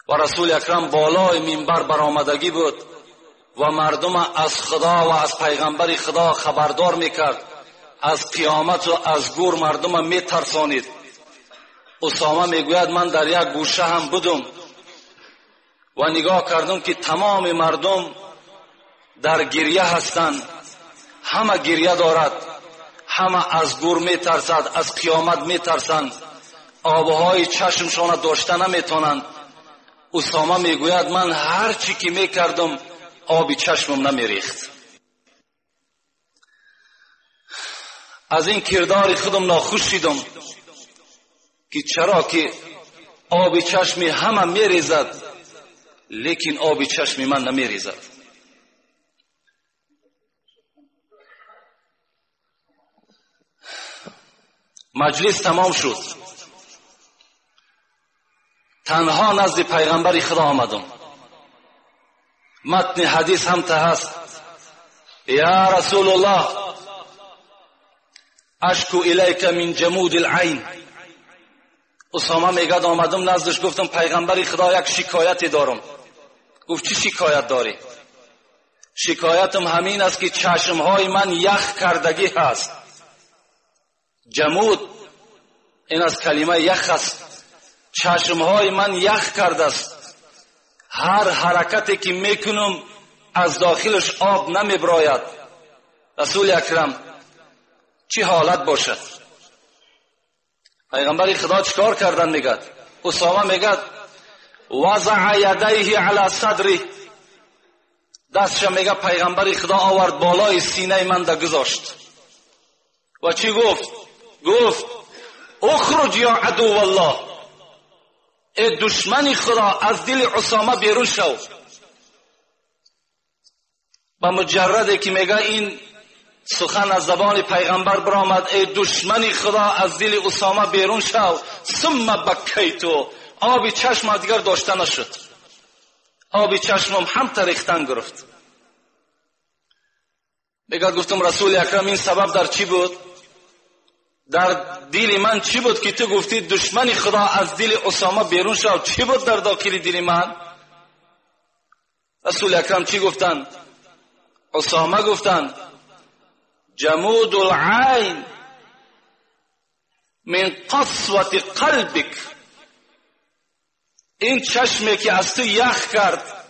و رسول اکرم بالای منبر برآمدگی بود و مردم از خدا و از پیغمبر خدا خبردار میکرد، از قیامت و از گور مردم میترسانید. اسامه میگوید من در یک گوشه هم بودم و نگاه کردم که تمام مردم در گریه هستند، همه گریه دارد، همه از گور میترسد، از قیامت میترسند، آبهای چشمشان داشته نمیتونند. اسامه میگوید من هر چی که میکردم آبی چشمم نمیریخت. از این کردار خودم ناخوش شدم که چرا که آبی چشمی همه میریزد لیکن آبی چشمی من نمیریزد. مجلس تمام شد، تنها نزد پیغمبر خدا آمدم. متن حدیث هم ته هست: یا رسول الله اشکو الیک من جمود العین. اسامه میگد آمدم نزدش، گفتم پیغمبر خدا یک شکایتی دارم. گفت چی شکایت داری؟ شکایتم همین است که چشمهای من یخ کردگی هست. جمود این از کلمه یخ است. چشمهای من یخ کرده است، هر حرکتی که میکنم از داخلش آب نمیبراید. رسول اکرم چی حالت باشد؟ پیغمبر خدا چیکار کردن؟ میگد اسامه میگد وضع یدیه علی صدری، دستش میگه پیغمبر خدا آورد بالای سینه من ده گذاشت و چی گفت؟ گفت اخرج یا عدو الله، ای دشمن خدا از دل اسامه بیرون شو. با مجرد که میگه این سخن از زبان پیغمبر برآمد ای دشمن خدا از دل اسامه بیرون شو، ثم بکیتو، آبی چشم دیگر داشته نشد، آبی چشمم هم تریختن گرفت. میگه گفتم رسول اکرم این سبب در چی بود؟ در دل من چی بود که تو گفتی دشمن خدا از دل اسامه بیرون شو؟ چی بود در داخل دل من؟ رسول اکرم چی گفتن؟ اسامه گفتن جمود العین من قسوة قلبک، این چشمی که از تو یخ کرد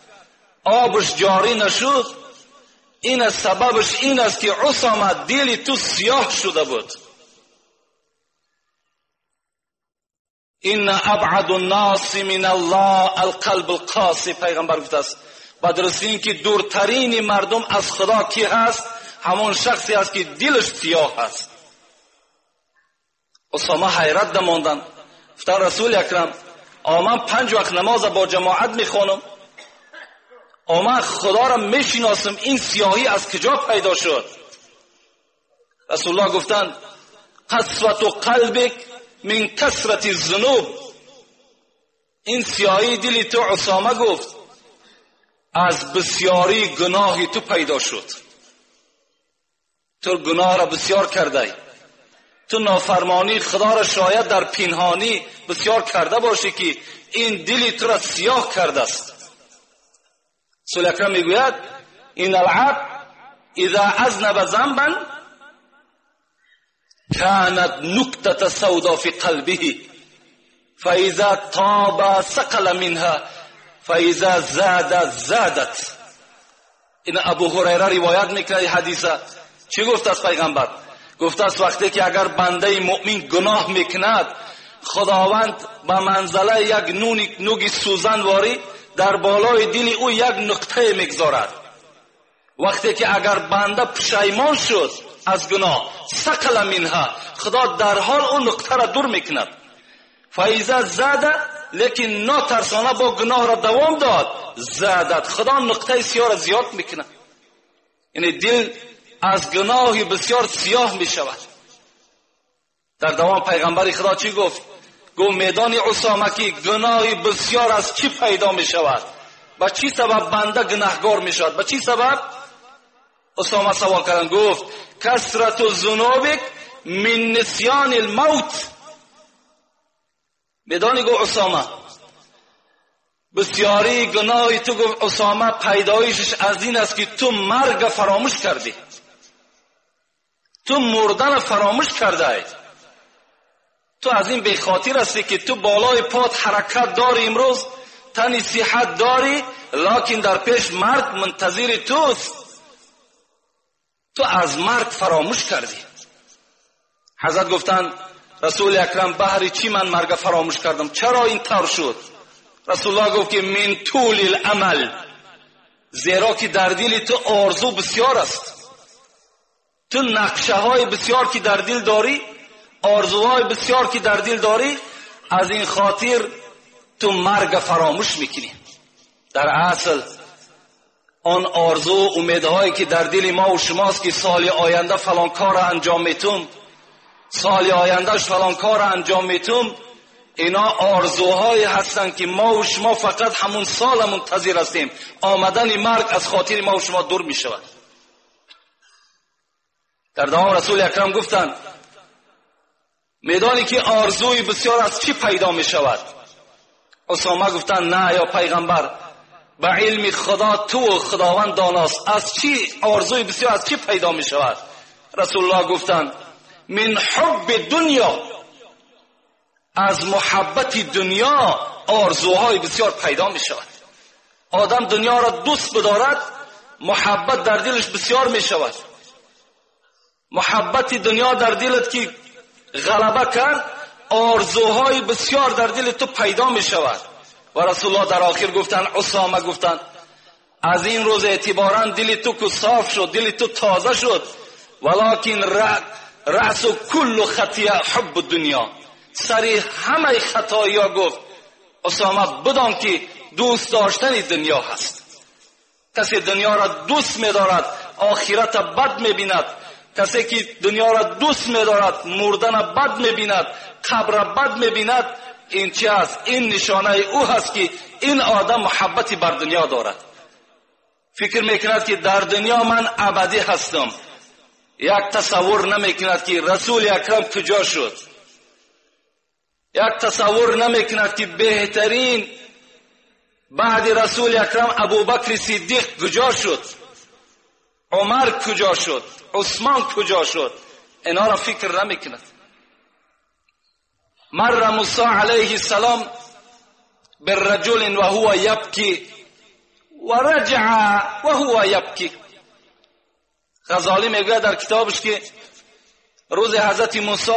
آبش جاری نشد، این سببش این است که اسامه دل تو سیاه شده بود. این ابعد الناس من الله القلب القاسی، پیغمبر گفته است بدرستی این که دورترین مردم از خدا کی هست؟ همون شخصی است که دلش سیاه هست. اسامه حیرت دماندن، گفتن رسول اکرم من 5 وقت نماز با جماعت میخوانم، من خدا را میشناسم، این سیاهی از کجا پیدا شد؟ رسول الله گفتن قسوة قلبک من کثرت الذنوب، این سیاهی دل تو اسامه گفت از بسیاری گناهی تو پیدا شد. تو گناه را بسیار کرده، تو نافرمانی خدا را شاید در پنهانی بسیار کرده باشی که این دل تو را سیاه کرده است. رسول اکرم میگوید این العبد اذا اذنب ذنبا كانت نکتة سوداء في قلبه فاذا تاب سقل منها فاذا زادت. این ابو هریره روایت میکنه حدیثه. چی گفت از پیغمبر؟ گفت است وقتی که اگر بنده مؤمن گناه میکند خداوند به منزله یک نوگ سوزن واری در بالای دل او یک نقطه میگذارد. وقتی که اگر بنده پشیمان شد از گناه سقل منها، خدا در حال اون نقطه را دور میکند. فایزا زاده، لیکن ناترسانه با گناه را دوام داد، زادت، خدا نقطه سیاه را زیاد میکند. یعنی دل از گناهی بسیار سیاه می شود. در دوام پیغمبر خدا چی گفت؟ گفت میدان اسامه که گناهی بسیار از چی پیدا می شود؟ با چی سبب بنده گناهگار می شود؟ با چی سبب؟ اسامه سوال کردن، گفت کثرت الذنوب من نسیان الموت. میدانی گفت اسامه بسیاری گناهی تو گفت اسامه پیدایشش از این است که تو مرگ فراموش کردی، تو مردن فراموش کرده ای. تو از این به خاطر هستی که تو بالای پات حرکت داری، امروز تنی صحت داری، لکن در پیش مرگ منتظر توست. تو از مرگ فراموش کردی. حضرت گفتند رسول اکرم بهر چی من مرگ فراموش کردم؟ چرا این طور شد؟ رسول الله گفت که من طول الامل، زیرا که در دل تو آرزو بسیار است، تو نقشه های بسیار که در دل داری، آرزوهای بسیار که در دل داری، از این خاطر تو مرگ فراموش میکنی. در اصل آن آرزو امیدهایی که در دل ما و شماست که سال آینده فلان کار انجام میتم، سال آیندهش فلان کار انجام میتم، اینا آرزوهایی هستند که ما و شما فقط همون سال منتظر هستیم. آمدن مرگ از خاطر ما و شما دور می شود. در دوام رسول اکرم گفتند میدانی که آرزوی بسیار از چی پیدا می شود؟ اسامه گفتند نه یا پیغمبر، به علم خدا تو خداوند داناست، از چی آرزوی بسیار از چی پیدا می شود؟ رسول الله گفتند من حب دنیا، از محبت دنیا آرزوهای بسیار پیدا می شود. آدم دنیا را دوست بدارد، محبت در دلش بسیار می شود. محبت دنیا در دلت که غلبه کرد، آرزوهای بسیار در دل تو پیدا می شود. و رسول الله در آخر گفتند، اسامه گفتند از این روز اعتبارا دل تو که صاف شد، دل تو تازه شد، ولکن رأس کل خطیه حب دنیا، سری همه خطایی ها گفت اسامه بدان که دوست داشتن دنیا هست. کسی دنیا را دوست می دارد آخرت بد می بیند، کسی که دنیا را دوست می دارد مردن بد می بیند، قبر بد می بیند. این چی است؟ این نشانه او هست که این آدم محبتی بر دنیا دارد. فکر میکند که در دنیا من ابدی هستم، یک تصور نمیکند که رسول اکرم کجا شد، یک تصور نمیکند که بهترین بعد رسول اکرم ابوبکر صدیق کجا شد، عمر کجا شد، عثمان کجا شد. اینا را فکر نمیکند. مر موسی علیه السلام بالرجل و هو یبکی و رجع و هو یبکی. غزالی میگه در کتابش که روز حضرت موسی